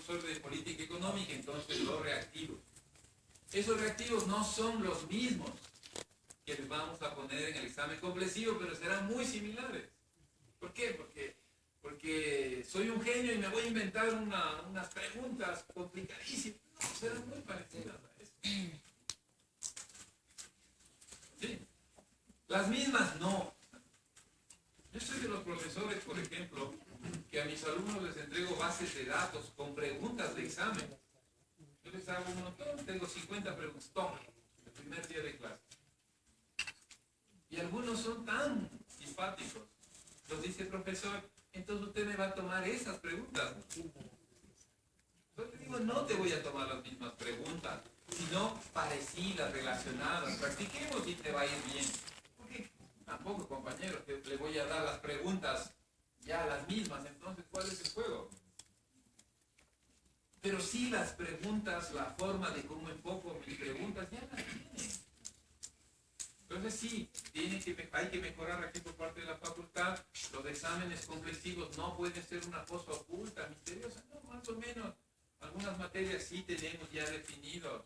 profesor de política económica, entonces los reactivos. Esos reactivos no son los mismos que les vamos a poner en el examen comprensivo, pero serán muy similares. ¿Por qué? Porque soy un genio y me voy a inventar unas preguntas complicadísimas. No, serán muy parecidas a eso. ¿Sí? Las mismas no. Yo soy de los profesores, por ejemplo, que a mis alumnos les entrego bases de datos con preguntas de examen. Yo les hago un montón, tengo 50 preguntas, toma, el primer día de clase. Y algunos son tan simpáticos. Los dice, profesor, entonces usted me va a tomar esas preguntas. Yo te digo, no te voy a tomar las mismas preguntas, sino parecidas, relacionadas. Practiquemos y te va a ir bien. Porque tampoco, compañeros, que le voy a dar las preguntas ya las mismas. Entonces, ¿cuál es el juego? Pero sí las preguntas, la forma de cómo enfoco mis preguntas, ya las tienen. Entonces sí, hay que mejorar aquí por parte de la facultad. Los exámenes comprensivos no pueden ser una cosa oculta, misteriosa. No, más o menos. Algunas materias sí tenemos ya definidos,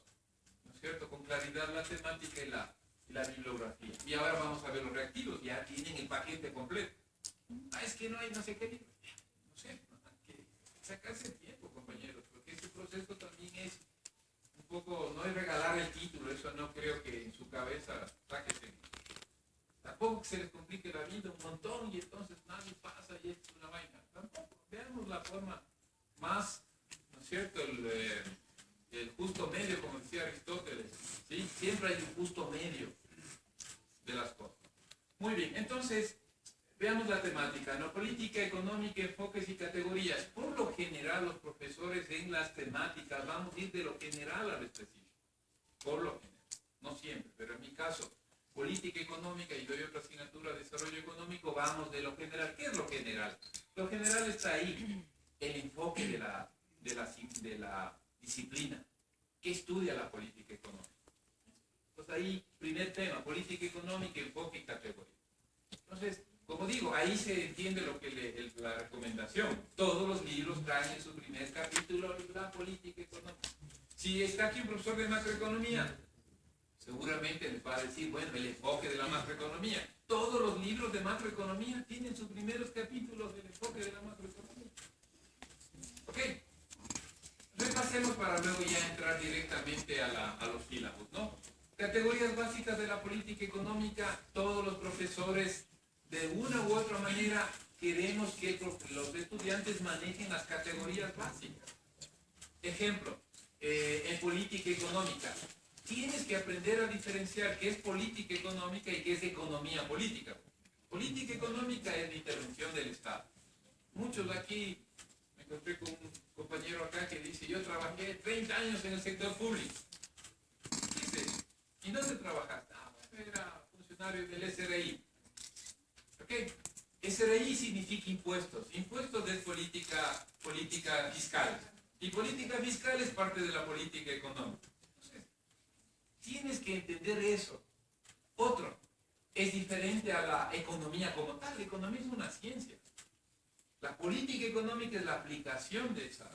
¿no es cierto?, con claridad la temática y la bibliografía. Y ahora vamos a ver los reactivos. Ya tienen el paquete completo. Es que no hay no sé qué libro. No sé, hay que sacarse tiempo, compañeros, porque este proceso también es un poco, no es regalar el título, eso no creo que en su cabeza sáquese. Tampoco que se les complique la vida un montón y entonces nadie pasa y es una vaina. Tampoco. Veamos la forma más, ¿no es cierto?, el justo medio, como decía Aristóteles. ¿Sí? Siempre hay un justo medio de las cosas. Muy bien, entonces, veamos la temática, ¿no? Política económica, enfoques y categorías. Por lo general, los profesores en las temáticas vamos a ir de lo general a lo específico. Por lo general. No siempre, pero en mi caso, política económica y doy otra asignatura, desarrollo económico, vamos de lo general. ¿Qué es lo general? Lo general está ahí, el enfoque de la disciplina. ¿Qué estudia la política económica? Pues ahí, primer tema, política económica, enfoque y categoría. Entonces, como digo, ahí se entiende lo que la recomendación. Todos los libros traen en su primer capítulo la política económica. Si está aquí un profesor de macroeconomía, seguramente les va a decir, bueno, el enfoque de la macroeconomía. Todos los libros de macroeconomía tienen sus primeros capítulos del enfoque de la macroeconomía. ¿Ok? Repasemos para luego ya entrar directamente a los sílabos, ¿no? Categorías básicas de la política económica. Todos los profesores, de una u otra manera, queremos que los estudiantes manejen las categorías básicas. Ejemplo, en política económica, tienes que aprender a diferenciar qué es política económica y qué es economía política. Política económica es la intervención del Estado. Muchos de aquí, me encontré con un compañero acá que dice, yo trabajé 30 años en el sector público. Dice, ¿y dónde trabajaste? Bueno, era funcionario del SRI. ¿Ok? SRI significa impuestos. Impuestos es política fiscal. Y política fiscal es parte de la política económica. Entonces, tienes que entender eso. Otro, es diferente a la economía como tal. La economía es una ciencia. La política económica es la aplicación de esa.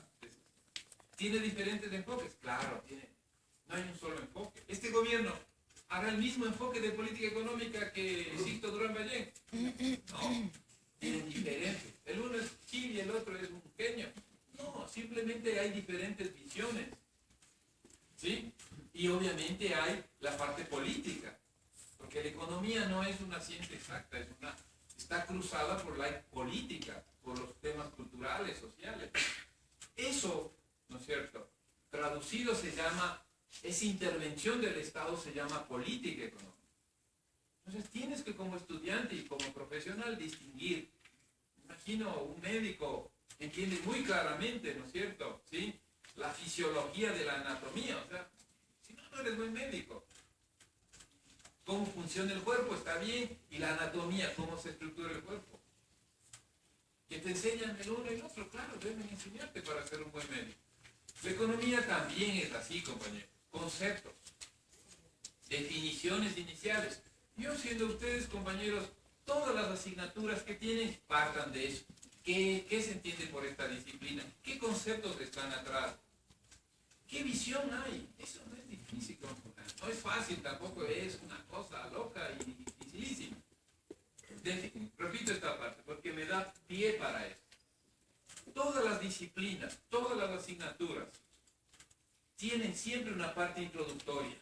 ¿Tiene diferentes enfoques? Claro, no hay un solo enfoque. Este gobierno hará el mismo enfoque de política económica que Sixto Durán Ballén. No, tienen diferentes. El uno es Chile y el otro es un genio. No, simplemente hay diferentes visiones. ¿Sí? Y obviamente hay la parte política. Porque la economía no es una ciencia exacta, está cruzada por la política, por los temas culturales, sociales. Eso, ¿no es cierto?, traducido se llama, esa intervención del Estado se llama política económica. Entonces tienes que como estudiante y como profesional distinguir. Imagino un médico entiende muy claramente, ¿no es cierto?, ¿sí?, la fisiología de la anatomía. O sea, si no, no eres buen médico. Cómo funciona el cuerpo, está bien, y la anatomía, cómo se estructura el cuerpo. Que te enseñan el uno y el otro, claro, deben enseñarte para ser un buen médico. La economía también es así, compañeros. Conceptos, definiciones iniciales. Yo siendo ustedes, compañeros, todas las asignaturas que tienen partan de eso. ¿Qué se entiende por esta disciplina? ¿Qué conceptos están atrás? ¿Qué visión hay? Eso no es difícil, no es fácil, tampoco es una cosa loca y dificilísima. Repito esta parte porque me da pie para eso. Todas las disciplinas, todas las asignaturas tienen siempre una parte introductoria,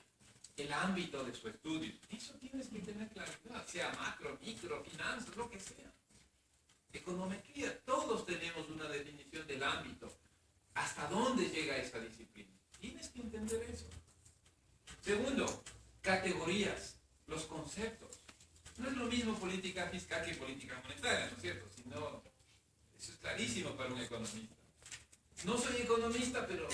el ámbito de su estudio. Eso tienes que tener claridad, sea macro, micro, finanzas, lo que sea. Econometría, todos tenemos una definición del ámbito. ¿Hasta dónde llega esa disciplina? Tienes que entender eso. Segundo, categorías, los conceptos. No es lo mismo política fiscal que política monetaria, ¿no es cierto? Sino, eso es clarísimo para un economista. No soy economista, pero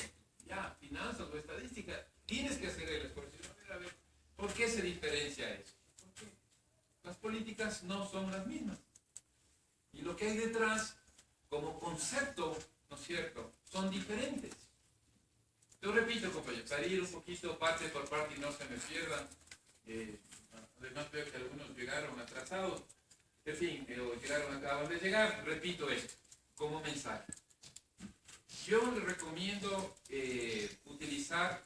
ya, finanzas o estadística, tienes que hacer el esfuerzo. A ver, ¿por qué se diferencia eso? Porque las políticas no son las mismas. Y lo que hay detrás, como concepto, ¿no es cierto?, son diferentes. Yo repito, compañeros, para ir un poquito parte por parte y no se me pierdan. Además veo que algunos llegaron atrasados. En fin, acaban de llegar. Repito esto como mensaje. Yo les recomiendo utilizar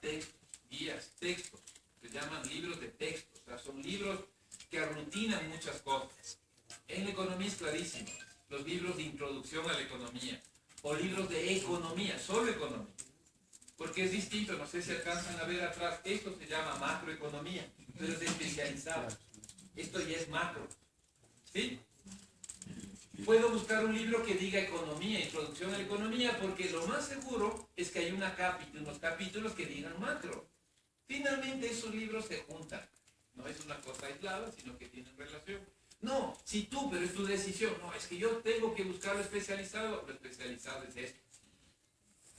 guías, textos. Se llaman libros de texto. O sea, son libros que aglutinan muchas cosas. En la economía es clarísimo. Los libros de introducción a la economía. O libros de economía, solo economía. Porque es distinto, no sé si alcanzan a ver atrás, esto se llama macroeconomía, pero es especializado. Esto ya es macro. ¿Sí? Puedo buscar un libro que diga economía, introducción a la economía, porque lo más seguro es que hay unos capítulos que digan macro. Finalmente esos libros se juntan. No es una cosa aislada, sino que tienen relación. No, si tú, pero es tu decisión. No, es que yo tengo que buscar lo especializado es esto.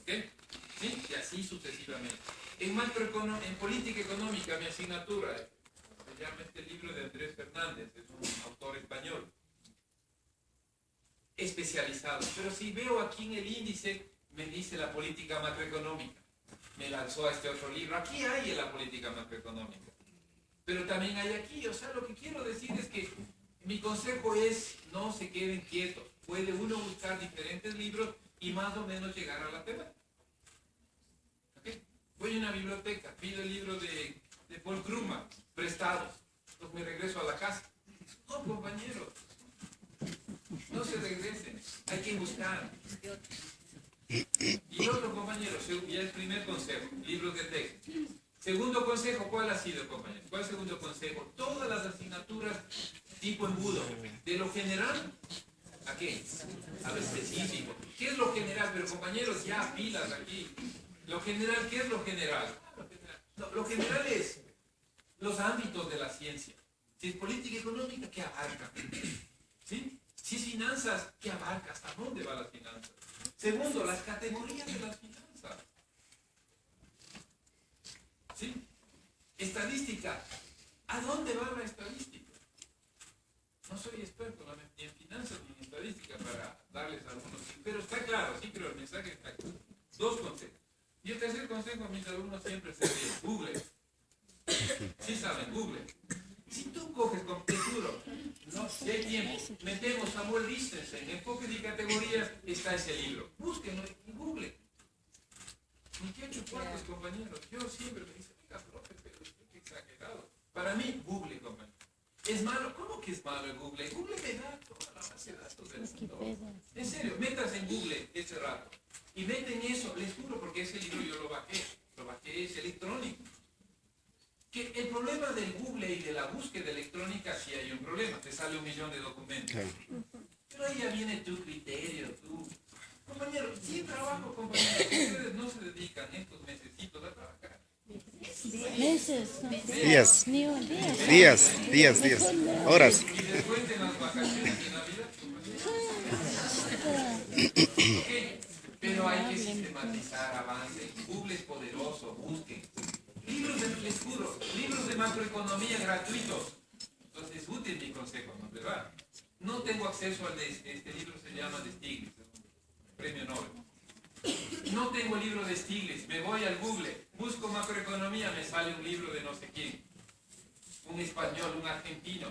¿Ok? ¿Sí? Y así sucesivamente. En política económica, mi asignatura se llama este libro de Andrés Fernández, es un autor español. Especializado. Pero si veo aquí en el índice, me dice la política macroeconómica. Me lanzó a este otro libro. Aquí hay en la política macroeconómica. Pero también hay aquí. O sea, lo que quiero decir es que mi consejo es no se queden quietos. Puede uno buscar diferentes libros y más o menos llegar a la temática. ¿Okay? Voy a una biblioteca, pido el libro de Paul Krugman, prestado. Entonces me regreso a la casa. No, compañeros. No se regresen. Hay que buscar. Y otro, compañeros, ya el primer consejo, libros de texto. Segundo consejo, ¿cuál ha sido, compañeros? ¿Cuál es el segundo consejo? Todas las asignaturas tipo embudo, de lo general, ¿a qué? A lo específico. ¿Qué es lo general? Pero compañeros, ya pilas aquí. Lo general, ¿qué es lo general? No, lo general es los ámbitos de la ciencia. Si es política económica, ¿qué abarca? ¿Sí? Si es finanzas, ¿qué abarca? ¿Hasta dónde va las finanzas? Segundo, las categorías de las finanzas. ¿Sí? Estadística. ¿A dónde va la estadística? No soy experto ni en finanzas ni en estadística para darles algunos, pero está claro, sí, pero el mensaje está claro. Dos consejos. Y el tercer consejo a mis alumnos siempre se ve Google. Sí saben, Google. Si tú coges con seguro, no, si hay tiempo, metemos Samuel Lichtenstein, enfoque de categorías, está ese libro. Búsquenlo en Google. 28 cuartos, compañeros. Yo siempre me dice, venga, profe, pero qué exagerado. Para mí, Google, compañeros. ¿Es malo? ¿Cómo que es malo el Google? Google me da toda la base de datos del mundo. En serio, metas en Google ese rato. Y meten eso, les juro, porque ese libro yo lo bajé, es electrónico. Que el problema del Google y de la búsqueda electrónica, sí hay un problema, te sale 1 millón de documentos. Pero ahí ya viene tu criterio, tu... Compañero, sí trabajo, compañero, ustedes no se dedican estos mesecitos a trabajar. Días. Horas. Y después de las vacaciones de Navidad, okay. Pero hay que sistematizar, avance. Google es poderoso, busquen. Libros de macroeconomía gratuitos. Entonces es útil mi consejo, ¿no? ¿Verdad? No tengo acceso al de este libro, se llama de Stiglitz, premio Nobel. No tengo el libro de Stiglitz, me voy al Google, busco macroeconomía, me sale un libro de no sé quién. Un español, un argentino.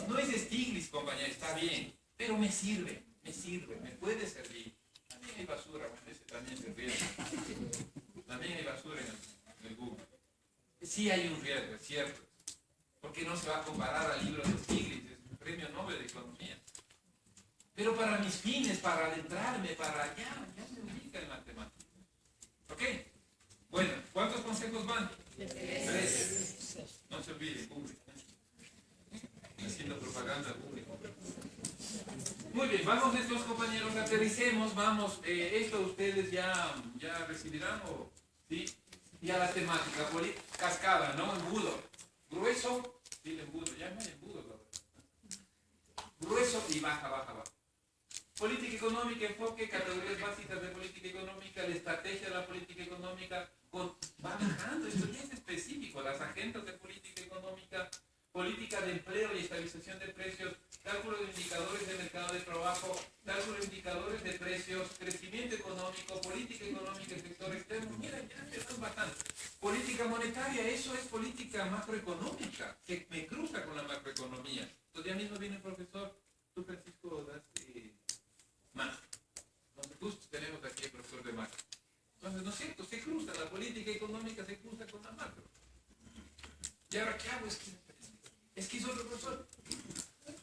No es de Stiglitz, compañero, está bien, pero me sirve me sirve, me puede servir. También hay basura, bueno, ese también se riesgo. También hay basura en el Google. Sí hay un riesgo, es cierto. Porque no se va a comparar al libro de Stiglitz, es un premio Nobel de Economía. Pero para mis fines, para adentrarme, para ya se ubica en matemáticas. ¿Ok? Bueno, ¿cuántos consejos van? 3. No se olvide, Google. Haciendo propaganda Google. Muy bien, vamos estos compañeros, aterricemos, vamos, esto ustedes ya recibirán, ¿o sí? Y a la temática, cascada, ¿no? Embudo. Grueso, sí, el embudo, ya no hay embudo, ¿verdad? Grueso y baja. Política económica, enfoque, categorías básicas de política económica, la estrategia de la política económica, va bajando, esto ya es específico, las agendas de política económica, política de empleo y estabilización de precios, cálculo de indicadores de mercado de trabajo, cálculo de indicadores de precios, crecimiento económico, política económica, sector externo, mira, ya es bastante. Política monetaria, eso es política macroeconómica, que me cruza con la macroeconomía. Entonces ya mismo viene el profesor, tú Francisco das macro. Entonces justo tenemos aquí el profesor de macro. Entonces, ¿no es cierto? Se cruza, la política económica se cruza con la macro. ¿Y ahora qué hago? Es que es otro profesor.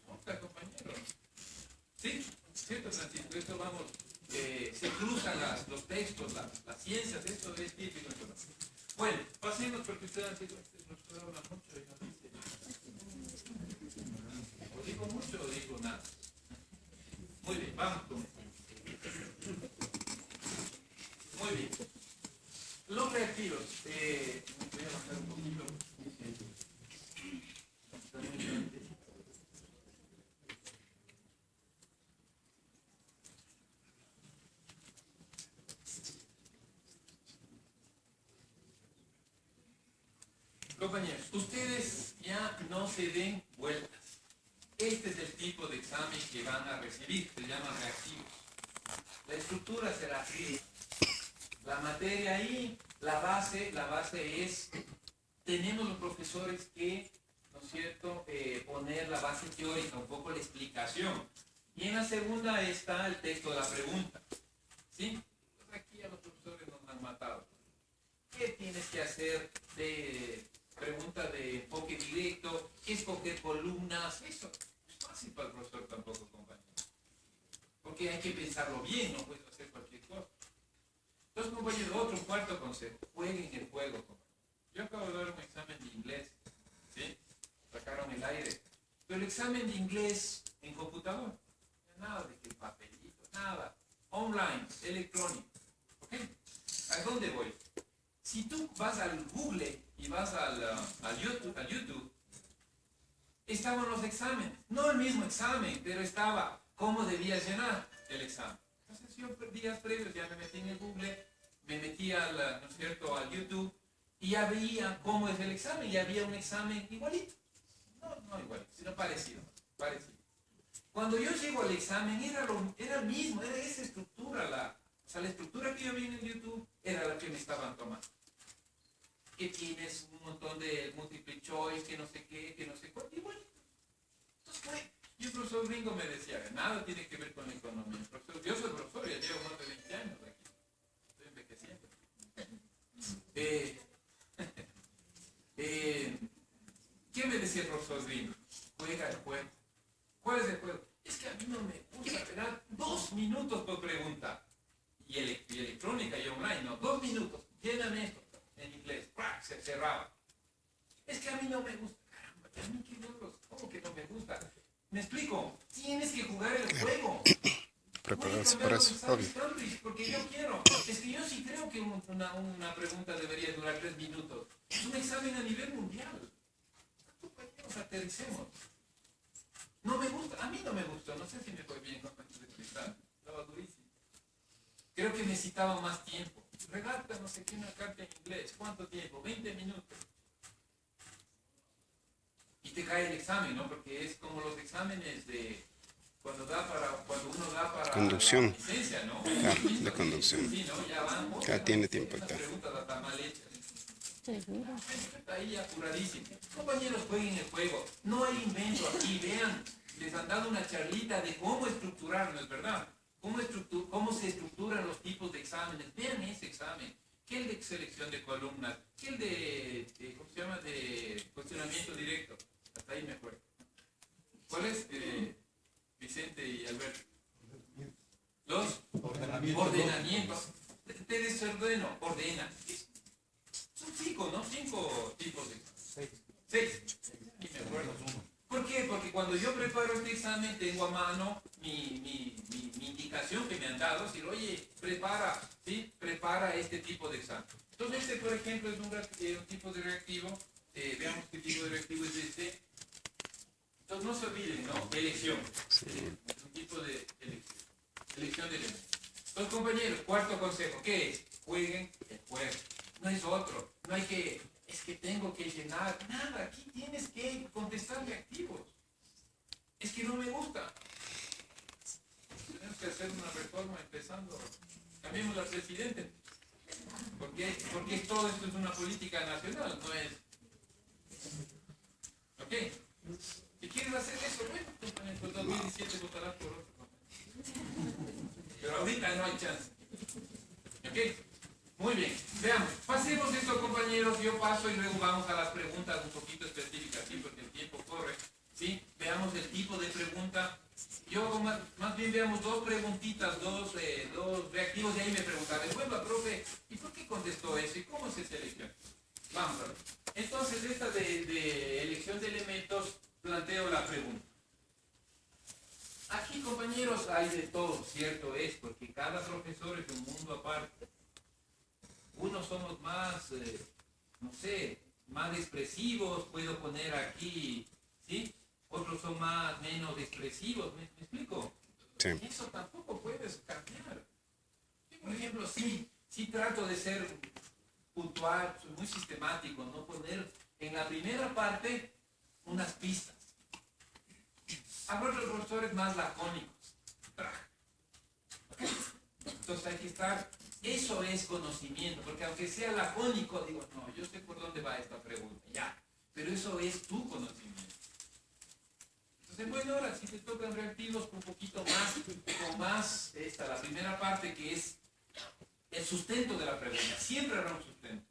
Otra compañero. ¿Sí? ¿Cierto, Francisco? Esto vamos, se cruzan los textos, las ciencias, esto es típico. Bueno, pasemos porque usted ha sido, nos habla mucho y no dice. O digo mucho o digo nada. Muy bien, vamos con esto. Muy bien. Los reactivos. Voy a bajar un poquito. Compañeros, ustedes ya no se den vueltas. Este es el tipo de examen que van a recibir, se llama reactivos. La estructura será así. La materia ahí, la base es, tenemos los profesores que, ¿no es cierto?, poner la base teórica, un poco la explicación. Y en la segunda está el texto de la pregunta. ¿Sí? Pues aquí a los profesores nos han matado. ¿Qué tienes que hacer de pregunta de enfoque directo? ¿Qué escoger columnas? Eso es fácil para el profesor tampoco, compañero. Porque hay que pensarlo bien, no puedes hacer cualquier cosa. Entonces, compañero, otro cuarto consejo. Jueguen el juego, compañero. Yo acabo de dar un examen de inglés. ¿Sí? Sacaron el aire. Pero el examen de inglés en computador. Nada de que papelito, nada. Online, electrónico. ¿Ok? ¿A dónde voy? Si tú vas al Google y vas al YouTube, estaban los exámenes. No el mismo examen, pero estaba cómo debías llenar el examen. Entonces yo días previos ya me metí en el Google, me metí ¿no es cierto?, al YouTube y ya veía cómo es el examen y había un examen igualito. No igualito, sino parecido. Cuando yo llego al examen era el mismo, era esa estructura, la estructura que yo vi en el YouTube era la que me estaban tomando. Que tienes un montón de multiple choice, que no sé qué, que no sé cuál, igualito. Entonces, y el profesor Ringo me decía, nada tiene que ver con la economía. Yo soy profesor, ya llevo más de 20 años aquí. Estoy envejeciendo. ¿Qué me decía el profesor Ringo? Juega el juego. ¿Cuál es el juego? Es que a mí no me gusta, ¿verdad? 2 minutos por pregunta. Y electrónica y online, no, 2 minutos. Lléname esto en inglés. ¡Prac! Se cerraba. Es que a mí no me gusta. Caramba, a mí qué logros. ¿Cómo que no me gusta? Me explico. Tienes que jugar el juego. Prepararse para eso, obvio. Porque yo quiero. Es que yo sí creo que una pregunta debería durar 3 minutos. Es un examen a nivel mundial. Compañeros, aterricemos. No me gusta. A mí no me gustó. No sé si me fue bien con el cristal. Estaba durísimo. Creo que necesitaba más tiempo. Redacta no sé qué una carta en inglés. ¿Cuánto tiempo? 20 minutos. Y te cae el examen, ¿no? Porque es como los exámenes de cuando uno da para conducción. la licencia, ¿no? De conducción. Sí, ¿no? Ya van. Ya tiene tiempo. Las preguntas están mal hechas. Está ahí apuradísimo. Compañeros, jueguen el juego. No hay invento aquí, vean. les han dado una charlita de cómo estructurarnos, ¿verdad? Cómo se estructuran los tipos de exámenes. Vean ese examen. ¿Qué el de selección de columnas? ¿Qué el ¿cómo se llama? De cuestionamiento directo. Hasta ahí me acuerdo. ¿Cuál es? Vicente y Alberto. Los ordenamientos. Te desordeno, ordena. Son 5, ¿no? 5 tipos de exámenes. 6. Y me acuerdo. ¿Por qué? Porque cuando yo preparo este examen tengo a mano mi indicación que me han dado, decir, oye, prepara, ¿sí? Prepara este tipo de examen. Entonces este, por ejemplo, es un tipo de reactivo. Veamos qué tipo de reactivo es este. Entonces no se olviden, ¿no? Elección. Sí. Es un tipo de elección. Elección de elementos. Entonces, compañeros, cuarto consejo. ¿Qué es? Jueguen el juego. No es otro. No hay que... Es que tengo que llenar. Nada, aquí tienes que contestar reactivos. Es que no me gusta. Tenemos que hacer una reforma empezando. Cambiemos al presidente. Porque todo esto es una política nacional, no es. ¿Ok? Si quieres hacer eso, bueno, en 2017 votarás por otro. Pero ahorita no hay chance. ¿Ok? Muy bien, veamos, pasemos esto, compañeros, yo paso y luego vamos a las preguntas un poquito específicas, ¿sí? Porque el tiempo corre, ¿sí? Veamos el tipo de pregunta. Yo más bien veamos dos preguntitas, dos reactivos, y ahí me preguntaré, bueno, profe, ¿y por qué contestó eso? ¿Y cómo se selecciona? Vamos a ver. Entonces, esta de elección de elementos, planteo la pregunta. Aquí, compañeros, hay de todo, cierto es, porque cada profesor es un mundo aparte. Unos somos más, no sé, más expresivos, puedo poner aquí, ¿sí? Otros son menos expresivos, ¿me explico? Sí. Eso tampoco puedes cambiar. Yo, por ejemplo, sí trato de ser puntual, soy muy sistemático, no poner en la primera parte unas pistas. Habrá otros profesores más lacónicos. Entonces hay que estar... Eso es conocimiento, porque aunque sea lacónico, digo, no, yo sé por dónde va esta pregunta, ya, pero eso es tu conocimiento. Entonces, bueno, ahora si te tocan reactivos un poquito más, con más, la primera parte que es el sustento de la pregunta, siempre habrá un sustento.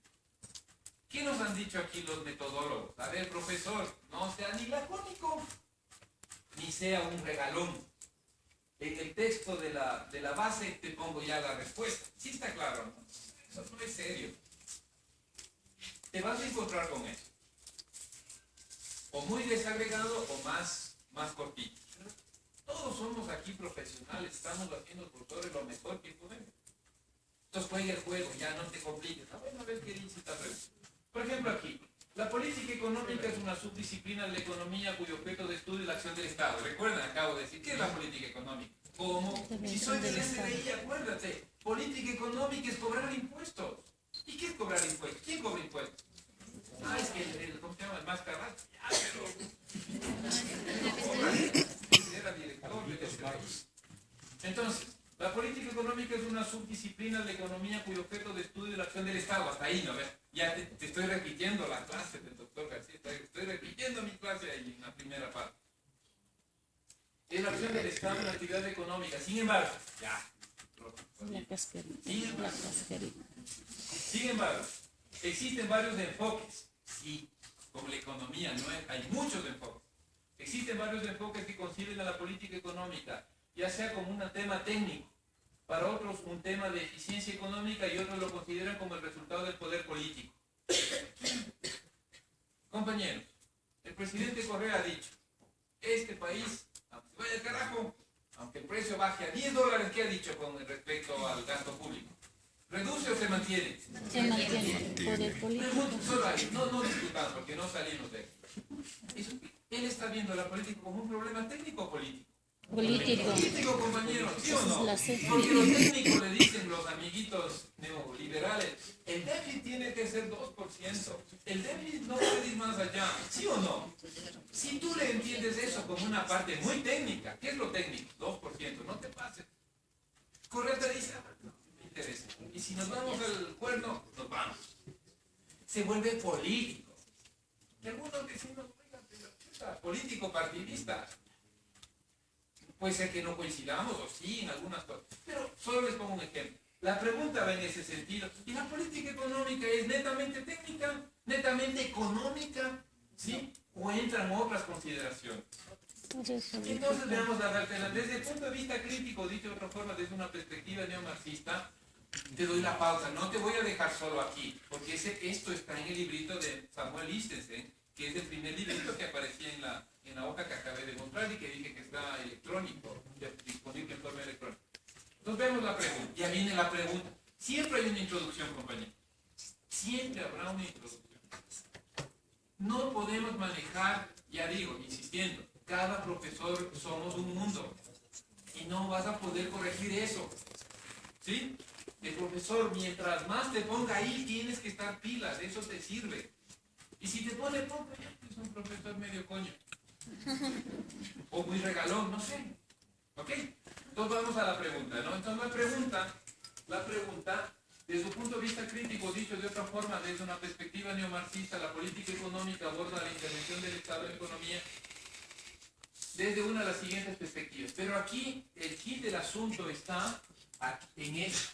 ¿Qué nos han dicho aquí los metodólogos? A ver, profesor, no sea ni lacónico, ni sea un regalón. En el texto de la base te pongo ya la respuesta. Sí está claro, ¿no? Eso no es serio. Te vas a encontrar con eso. O muy desagregado o más cortito. Todos somos aquí profesionales, estamos haciendo profesores lo mejor que podemos. Entonces juega el juego, ya no te compliques. Bueno, a ver qué dice esta pregunta. Por ejemplo aquí, la política económica es una subdisciplina de la economía cuyo objeto de estudio es la acción del Estado. Recuerden, acabo de decir, ¿qué es la política económica? ¿Cómo? Si soy del SDI, acuérdate, política económica es cobrar impuestos. ¿Y qué es cobrar impuestos? ¿Quién cobra impuestos? Ah, es que ¿cómo se llama? El más carajo. Ya, pero... Era director del SDI. Entonces, la política económica es una subdisciplina de la economía cuyo objeto de estudio es la acción del Estado. Hasta ahí, ¿no ves? Ya te estoy repitiendo la clase del doctor García. Estoy repitiendo mi clase ahí en la primera parte. Es la acción del Estado en la actividad económica. Sin embargo, Sin embargo, existen varios enfoques. Sí, como la economía, ¿no? Hay muchos enfoques. Existen varios enfoques que conciben a la política económica, ya sea como un tema técnico, para otros un tema de eficiencia económica y otros lo consideran como el resultado del poder político. Compañeros, el presidente Correa ha dicho, este país, aunque se vaya al carajo, aunque el precio baje a $10, ¿qué ha dicho con respecto al gasto público? ¿Reduce o se mantiene? Se mantiene. Poder político. Solo ahí, no discutamos porque no salimos de ahí. Él está viendo la política como un problema técnico o político. Político, compañero, ¿sí o no? Porque los técnicos le dicen, los amiguitos neoliberales, el déficit tiene que ser 2%. El déficit no puede ir más allá, ¿sí o no? Si tú le entiendes eso como una parte muy técnica, ¿qué es lo técnico? 2%, no te pases. Correa te dice, no me interesa. Y si nos vamos al cuerno, nos vamos. Se vuelve político. Y algunos decimos, oiga, político partidista. Puede ser que no coincidamos, o sí, en algunas cosas. Pero solo les pongo un ejemplo. La pregunta va en ese sentido. ¿Y la política económica es netamente técnica, netamente económica? ¿Sí? ¿O entran otras consideraciones? Entonces veamos las alternativas. Desde el punto de vista crítico, dicho de otra forma, desde una perspectiva neomarxista, te doy la pausa. No te voy a dejar solo aquí, porque esto está en el librito de Samuel Lichtenstein, que es el primer librito que aparecía en la hoja que acabé de mostrar y que dije que está electrónico, disponible en forma electrónica. Entonces vemos la pregunta. Ya viene la pregunta. Siempre hay una introducción, compañero. Siempre habrá una introducción. No podemos manejar, ya digo, insistiendo, cada profesor somos un mundo y no vas a poder corregir eso. ¿Sí? El profesor, mientras más te ponga ahí, tienes que estar pilas, eso te sirve. Y si te pone poco, ya es un profesor medio coño. O muy regalón, no sé. ¿Ok? Entonces vamos a la pregunta, ¿no? Entonces la pregunta, desde un punto de vista crítico, dicho de otra forma, desde una perspectiva neomarxista, la política económica aborda la intervención del Estado en la economía desde una de las siguientes perspectivas. Pero aquí el kit del asunto está en eso.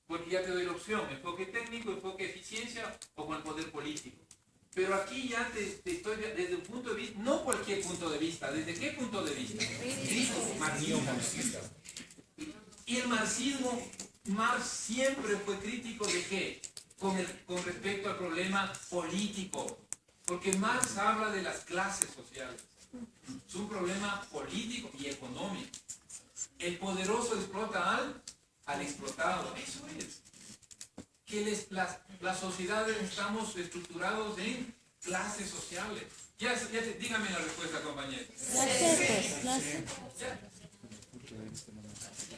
Porque ya te doy la opción, enfoque técnico, enfoque eficiencia o con el poder político. Pero aquí ya te estoy desde un punto de vista, no cualquier punto de vista, ¿desde qué punto de vista? Crítico, marxista. Y el marxismo, Marx siempre fue crítico de qué? Con respecto al problema político. Porque Marx habla de las clases sociales. Es un problema político y económico. El poderoso explota al explotado. Eso es. Que las sociedades estamos estructurados en clases sociales. Dígame la respuesta, compañero.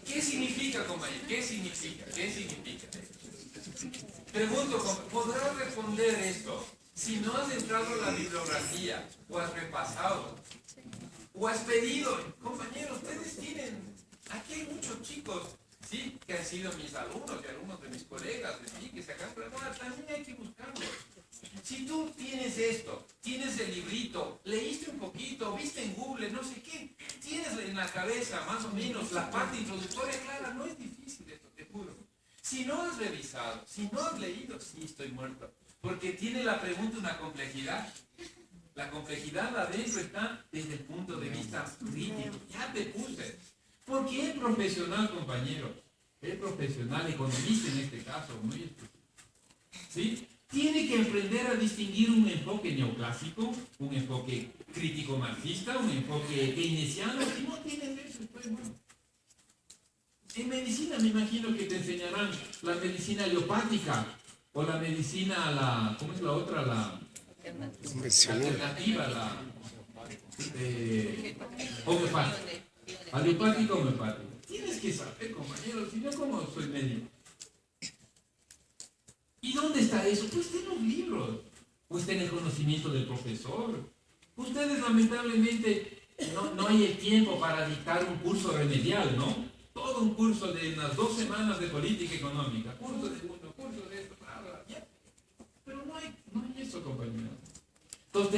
¿Qué significa, compañero? ¿Qué significa? Pregunto, ¿podrás responder esto? Si no has entrado en la bibliografía, o has repasado, o has pedido, compañeros, ustedes tienen, aquí hay muchos chicos, ¿sí? Que han sido mis alumnos y alumnos de mis colegas, ¿sí? Que se acaban de preguntar, también hay que buscarlo. Si tú tienes esto, tienes el librito, leíste un poquito, viste en Google, no sé qué, tienes en la cabeza más o menos la parte introductoria clara, no es difícil esto, te juro. Si no has revisado, si no has leído, sí estoy muerto. Porque tiene la pregunta una complejidad. La complejidad adentro está desde el punto de vista crítico. Ya te puse. Porque el profesional, compañero, el profesional economista en este caso, muy específico, ¿sí? Tiene que aprender a distinguir un enfoque neoclásico, un enfoque crítico marxista, un enfoque keynesiano. Si no tienen eso, pues bueno. En medicina me imagino que te enseñarán la medicina alopática o la medicina, ¿cómo es la otra? La alternativa, la homeopática. Alopática o homeopática. Tienes que saber, compañeros, si yo como soy médico. ¿Y dónde está eso? Pues está en los libros, pues está en el conocimiento del profesor. Ustedes lamentablemente no hay el tiempo para dictar un curso remedial, ¿no? Todo un curso de unas 2 semanas de política económica, curso de mundo, curso de esto, bla, bla, ya. Pero no hay eso, compañeros. Entonces,